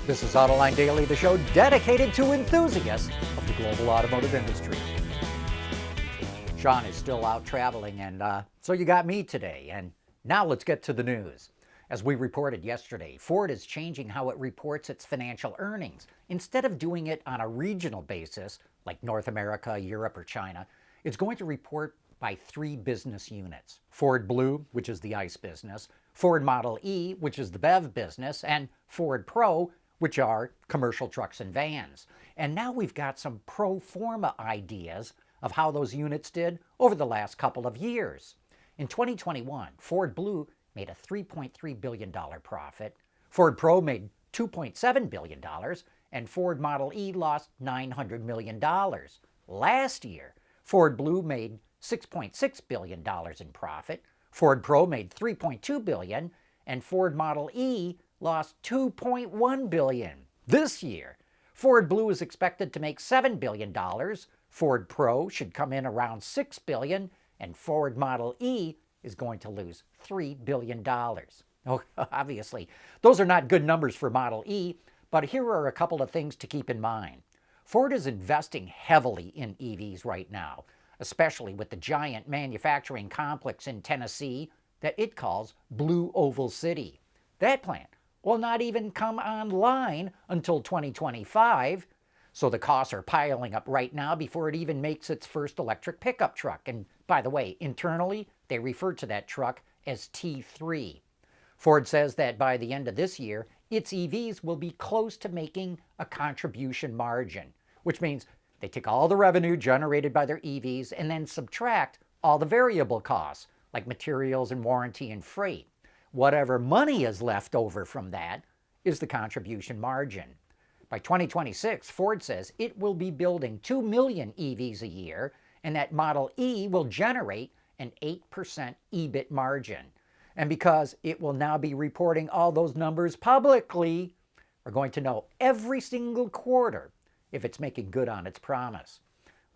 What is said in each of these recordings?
This is Autoline Daily, the show dedicated to enthusiasts of the global automotive industry. Sean is still out traveling, and so you got me today. And now let's get to the news. As we reported yesterday, Ford is changing how it reports its financial earnings. Instead of doing it on a regional basis, like North America, Europe, or China, it's going to report by 3 business units. Ford Blue, which is the ICE business, Ford Model E, which is the BEV business, and Ford Pro, which are commercial trucks and vans. And now we've got some pro forma ideas of how those units did over the last couple of years. In 2021, Ford Blue made a $3.3 billion profit, Ford Pro made $2.7 billion, and Ford Model E lost $900 million. Last year, Ford Blue made $6.6 billion in profit, Ford Pro made $3.2 billion, and Ford Model E lost $2.1 billion. This year, Ford Blue is expected to make $7 billion, Ford Pro should come in around $6 billion, and Ford Model E is going to lose $3 billion. Oh, obviously, those are not good numbers for Model E, but here are a couple of things to keep in mind. Ford is investing heavily in EVs right now, especially with the giant manufacturing complex in Tennessee that it calls Blue Oval City. That plant will not even come online until 2025, so the costs are piling up right now before it even makes its first electric pickup truck. And by the way, internally, they refer to that truck as T3. Ford says that by the end of this year, its EVs will be close to making a contribution margin, which means they take all the revenue generated by their EVs and then subtract all the variable costs, like materials and warranty and freight. Whatever money is left over from that is the contribution margin. By 2026, Ford says it will be building 2 million EVs a year, and that Model E will generate an 8% EBIT margin. And because it will now be reporting all those numbers publicly, we're going to know every single quarter if it's making good on its promise.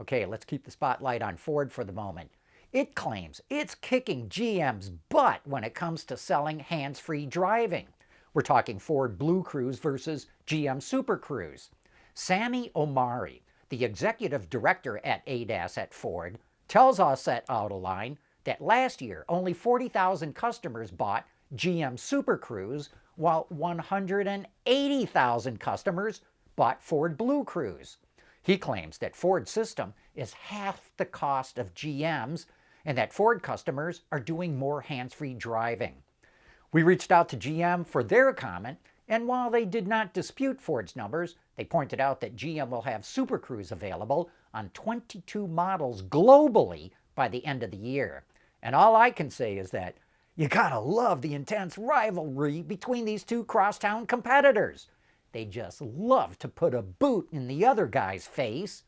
Okay, let's keep the spotlight on Ford for the moment. It claims it's kicking GM's butt when it comes to selling hands-free driving. We're talking Ford BlueCruise versus GM Super Cruise. Sammy Omari, the executive director at ADAS at Ford, tells us at Autoline that last year only 40,000 customers bought GM Super Cruise, while 180,000 customers bought Ford BlueCruise. He claims that Ford's system is half the cost of GM's and that Ford customers are doing more hands-free driving. We reached out to GM for their comment, and while they did not dispute Ford's numbers, they pointed out that GM will have Super Cruise available on 22 models globally by the end of the year. And all I can say is that you gotta love the intense rivalry between these two crosstown competitors. They just love to put a boot in the other guy's face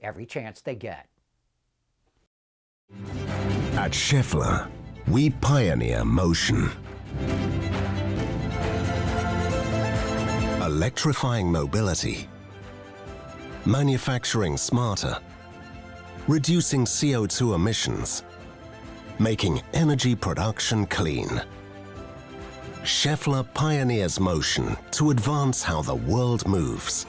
every chance they get. At Schaeffler, we pioneer motion. Electrifying mobility, manufacturing smarter, reducing CO2 emissions, making energy production clean. Schaeffler pioneers motion to advance how the world moves.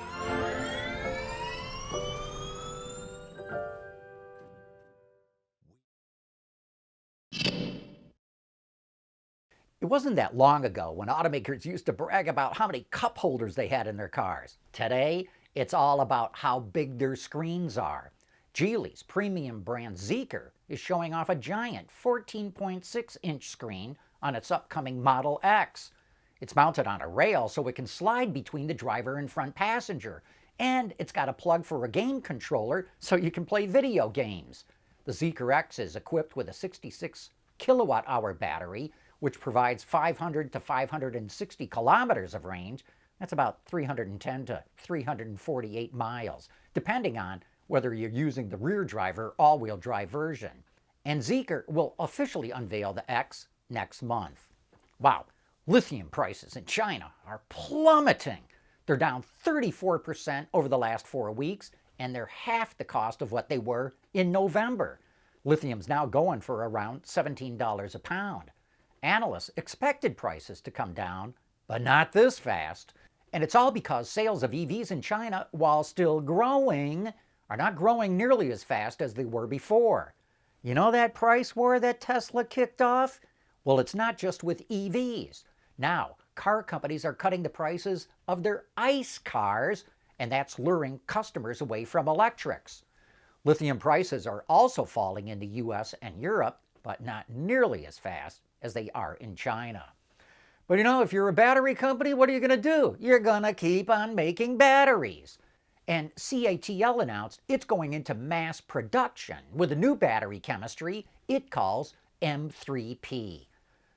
It wasn't that long ago when automakers used to brag about how many cup holders they had in their cars. Today, it's all about how big their screens are. Geely's premium brand Zeekr is showing off a giant 14.6-inch screen on its upcoming Model X. It's mounted on a rail so it can slide between the driver and front passenger, and it's got a plug for a game controller so you can play video games. The Zeekr X is equipped with a 66 kilowatt-hour battery, which provides 500 to 560 kilometers of range. That's about 310 to 348 miles, depending on whether you're using the rear drive or all-wheel drive version. And Zeekr will officially unveil the X next month. Wow, lithium prices in China are plummeting. They're down 34% over the last 4 weeks, and they're half the cost of what they were in November. Lithium's now going for around $17 a pound. Analysts expected prices to come down, but not this fast. And it's all because sales of EVs in China, while still growing, are not growing nearly as fast as they were before. You know that price war that Tesla kicked off? Well, it's not just with EVs. Now, car companies are cutting the prices of their ICE cars, and that's luring customers away from electrics. Lithium prices are also falling in the US and Europe, but not nearly as fast as they are in China. But if you're a battery company, what are you going to do? You're going to keep on making batteries. And CATL announced it's going into mass production with a new battery chemistry it calls M3P.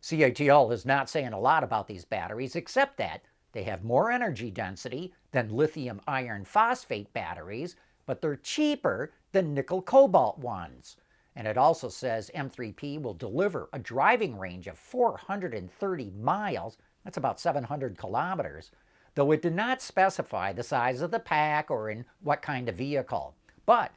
CATL is not saying a lot about these batteries except that they have more energy density than lithium iron phosphate batteries, but they're cheaper than nickel cobalt ones. And it also says M3P will deliver a driving range of 430 miles, that's about 700 kilometers, though it did not specify the size of the pack or in what kind of vehicle. But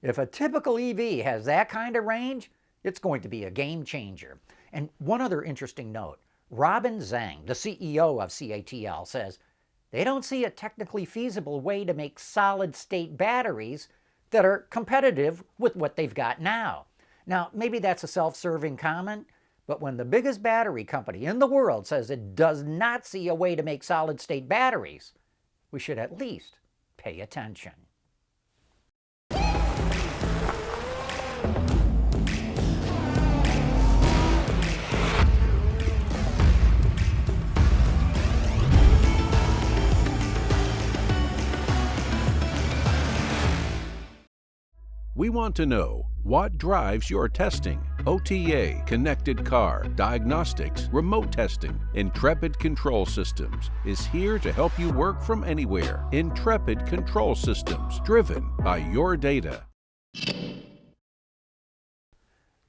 if a typical EV has that kind of range, it's going to be a game changer. And one other interesting note, Robin Zhang, the CEO of CATL, says they don't see a technically feasible way to make solid-state batteries that are competitive with what they've got now. Now, maybe that's a self-serving comment, but when the biggest battery company in the world says it does not see a way to make solid-state batteries, we should at least pay attention. We want to know what drives your testing. OTA, connected car, diagnostics, remote testing. Intrepid Control Systems is here to help you work from anywhere. Intrepid Control Systems, driven by your data. The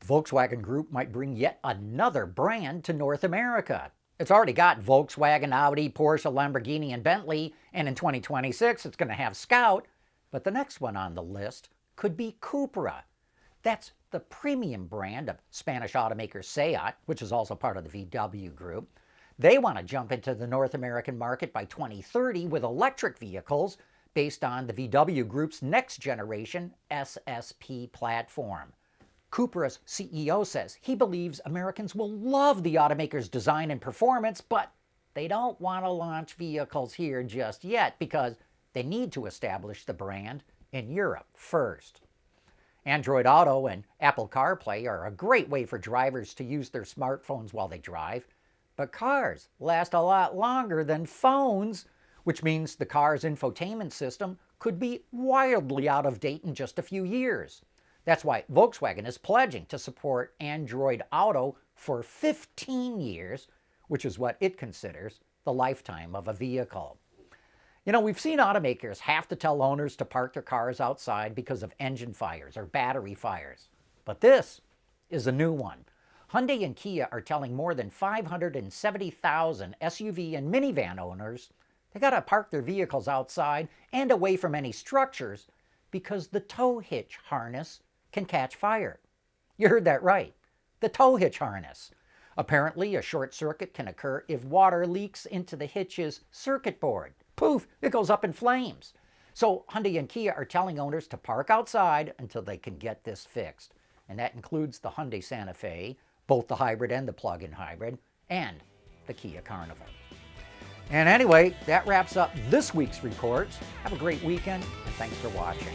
Volkswagen Group might bring yet another brand to North America. It's already got Volkswagen, Audi, Porsche, Lamborghini, and Bentley, and in 2026 it's going to have Scout, but the next one on the list could be Cupra. That's the premium brand of Spanish automaker SEAT, which is also part of the VW Group. They want to jump into the North American market by 2030 with electric vehicles based on the VW Group's next generation SSP platform. Cupra's CEO says he believes Americans will love the automaker's design and performance, but they don't want to launch vehicles here just yet because they need to establish the brand in Europe first. Android Auto and Apple CarPlay are a great way for drivers to use their smartphones while they drive, but cars last a lot longer than phones, which means the car's infotainment system could be wildly out of date in just a few years. That's why Volkswagen is pledging to support Android Auto for 15 years, which is what it considers the lifetime of a vehicle. We've seen automakers have to tell owners to park their cars outside because of engine fires or battery fires. But this is a new one. Hyundai and Kia are telling more than 570,000 SUV and minivan owners they got to park their vehicles outside and away from any structures because the tow hitch harness can catch fire. You heard that right. The tow hitch harness. Apparently, a short circuit can occur if water leaks into the hitch's circuit board. Poof, it goes up in flames. So Hyundai and Kia are telling owners to park outside until they can get this fixed. And that includes the Hyundai Santa Fe, both the hybrid and the plug-in hybrid, and the Kia Carnival. And anyway, that wraps up this week's reports. Have a great weekend, and thanks for watching.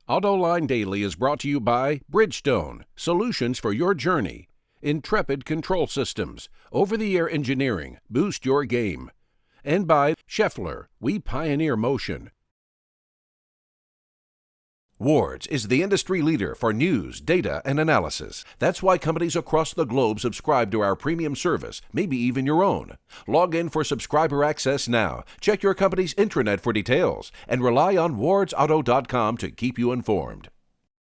Autoline Daily is brought to you by Bridgestone, solutions for your journey. Intrepid Control Systems, over-the-air engineering, boost your game. And by Scheffler, we pioneer motion. Wards is the industry leader for news, data, and analysis. That's why companies across the globe subscribe to our premium service, maybe even your own. Log in for subscriber access now. Check your company's intranet for details and rely on wardsauto.com to keep you informed.